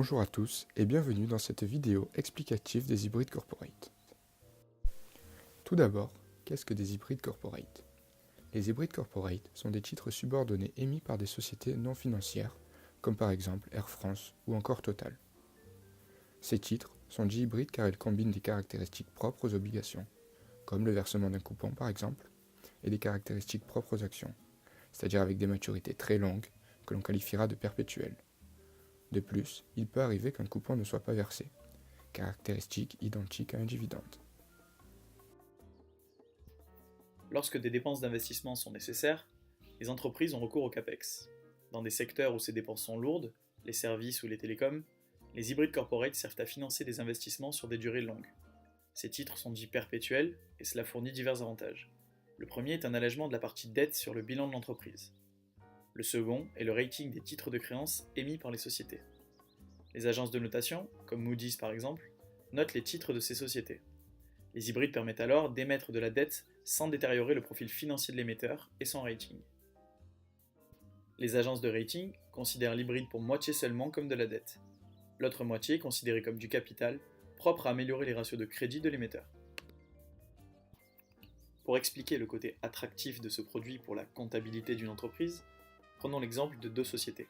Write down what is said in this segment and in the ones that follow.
Bonjour à tous et bienvenue dans cette vidéo explicative des hybrides corporate. Tout d'abord, qu'est-ce que des hybrides corporate? Les hybrides corporate sont des titres subordonnés émis par des sociétés non financières, comme par exemple Air France ou encore Total. Ces titres sont dits hybrides car ils combinent des caractéristiques propres aux obligations, comme le versement d'un coupon par exemple, et des caractéristiques propres aux actions, c'est-à-dire avec des maturités très longues que l'on qualifiera de perpétuelles. De plus, il peut arriver qu'un coupon ne soit pas versé, caractéristique identique à un dividende. Lorsque des dépenses d'investissement sont nécessaires, les entreprises ont recours au CAPEX. Dans des secteurs où ces dépenses sont lourdes, les services ou les télécoms, les hybrides corporate servent à financer des investissements sur des durées longues. Ces titres sont dits perpétuels et cela fournit divers avantages. Le premier est un allègement de la partie dette sur le bilan de l'entreprise. Le second est le rating des titres de créance émis par les sociétés. Les agences de notation, comme Moody's par exemple, notent les titres de ces sociétés. Les hybrides permettent alors d'émettre de la dette sans détériorer le profil financier de l'émetteur et son rating. Les agences de rating considèrent l'hybride pour moitié seulement comme de la dette. L'autre moitié est considérée comme du capital, propre à améliorer les ratios de crédit de l'émetteur. Pour expliquer le côté attractif de ce produit pour la comptabilité d'une entreprise, prenons l'exemple de deux sociétés.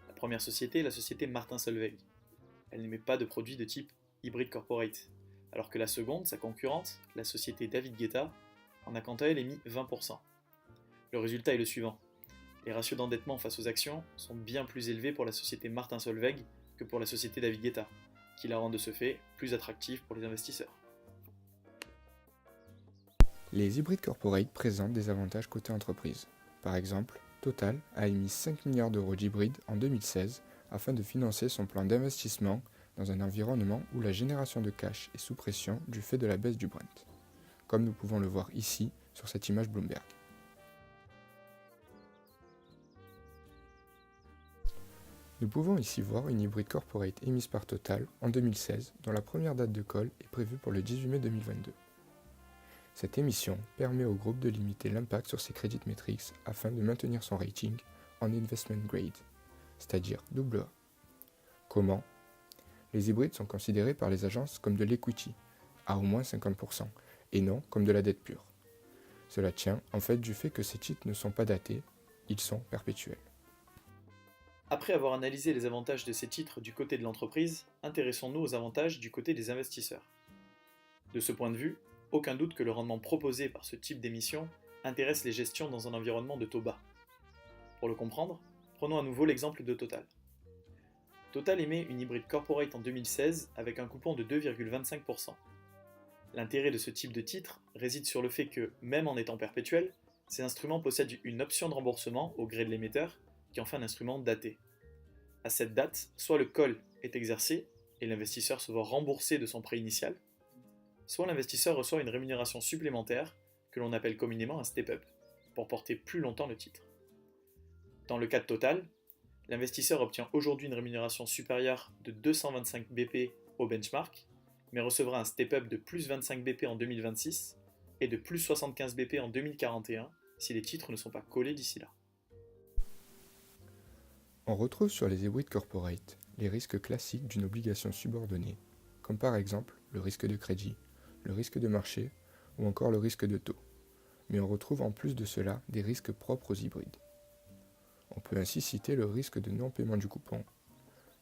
La première société est la société Martin Solveig. Elle n'émet pas de produits de type hybride corporate, alors que la seconde, sa concurrente, la société David Guetta, en a quant à elle émis 20%. Le résultat est le suivant. Les ratios d'endettement face aux actions sont bien plus élevés pour la société Martin Solveig que pour la société David Guetta, qui la rend de ce fait plus attractive pour les investisseurs. Les hybrides corporate présentent des avantages côté entreprise. Par exemple, Total a émis 5 milliards d'euros d'hybrides en 2016 afin de financer son plan d'investissement dans un environnement où la génération de cash est sous pression du fait de la baisse du Brent, comme nous pouvons le voir ici sur cette image Bloomberg. Nous pouvons ici voir une hybride corporate émise par Total en 2016 dont la première date de call est prévue pour le 18 mai 2022. Cette émission permet au groupe de limiter l'impact sur ses credit metrics afin de maintenir son rating en investment grade, c'est-à-dire AA. Comment? Les hybrides sont considérés par les agences comme de l'equity, à au moins 50%, et non comme de la dette pure. Cela tient en fait du fait que ces titres ne sont pas datés, ils sont perpétuels. Après avoir analysé les avantages de ces titres du côté de l'entreprise, intéressons-nous aux avantages du côté des investisseurs. De ce point de vue, aucun doute que le rendement proposé par ce type d'émission intéresse les gestions dans un environnement de taux bas. Pour le comprendre, prenons à nouveau l'exemple de Total. Total émet une hybride corporate en 2016 avec un coupon de 2,25%. L'intérêt de ce type de titre réside sur le fait que, même en étant perpétuel, ces instruments possèdent une option de remboursement au gré de l'émetteur, qui en fait un instrument daté. À cette date, soit le call est exercé et l'investisseur se voit rembourser de son prêt initial, soit l'investisseur reçoit une rémunération supplémentaire que l'on appelle communément un step-up, pour porter plus longtemps le titre. Dans le cas de Total, l'investisseur obtient aujourd'hui une rémunération supérieure de 225 BP au benchmark, mais recevra un step-up de plus 25 BP en 2026 et de plus 75 BP en 2041 si les titres ne sont pas collés d'ici là. On retrouve sur les hybrides corporate les risques classiques d'une obligation subordonnée, comme par exemple le risque de crédit, le risque de marché ou encore le risque de taux. Mais on retrouve en plus de cela des risques propres aux hybrides. On peut ainsi citer le risque de non-paiement du coupon.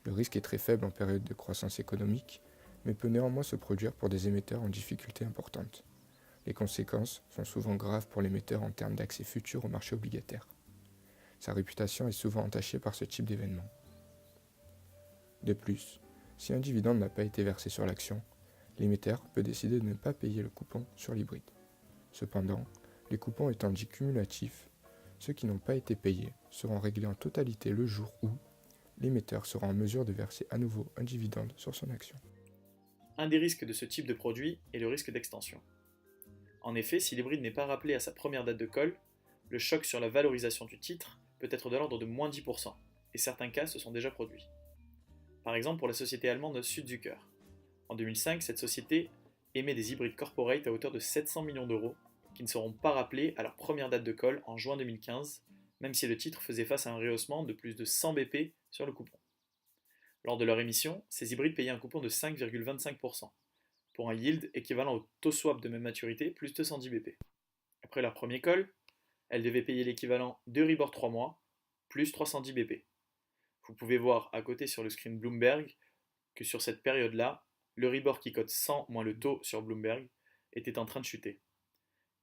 Le risque est très faible en période de croissance économique, mais peut néanmoins se produire pour des émetteurs en difficulté importante. Les conséquences sont souvent graves pour l'émetteur en termes d'accès futur au marché obligataire. Sa réputation est souvent entachée par ce type d'événement. De plus, si un dividende n'a pas été versé sur l'action, l'émetteur peut décider de ne pas payer le coupon sur l'hybride. Cependant, les coupons étant dits cumulatifs, ceux qui n'ont pas été payés seront réglés en totalité le jour où l'émetteur sera en mesure de verser à nouveau un dividende sur son action. Un des risques de ce type de produit est le risque d'extension. En effet, si l'hybride n'est pas rappelé à sa première date de call, le choc sur la valorisation du titre peut être de l'ordre de moins 10%, et certains cas se sont déjà produits. Par exemple pour la société allemande Südzucker. En 2005, cette société émet des hybrides corporate à hauteur de 700 millions d'euros qui ne seront pas rappelés à leur première date de call en juin 2015, même si le titre faisait face à un rehaussement de plus de 100 BP sur le coupon. Lors de leur émission, ces hybrides payaient un coupon de 5,25%, pour un yield équivalent au taux swap de même maturité plus 210 BP. Après leur premier call, elles devaient payer l'équivalent d'Euribor 3 mois plus 310 BP. Vous pouvez voir à côté sur le screen Bloomberg que sur cette période-là, l'Euribor qui cote 100 moins le taux sur Bloomberg était en train de chuter.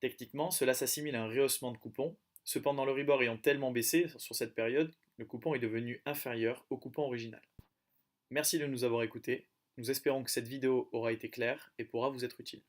Techniquement, cela s'assimile à un rehaussement de coupon, cependant l'Euribor ayant tellement baissé sur cette période, le coupon est devenu inférieur au coupon original. Merci de nous avoir écoutés, nous espérons que cette vidéo aura été claire et pourra vous être utile.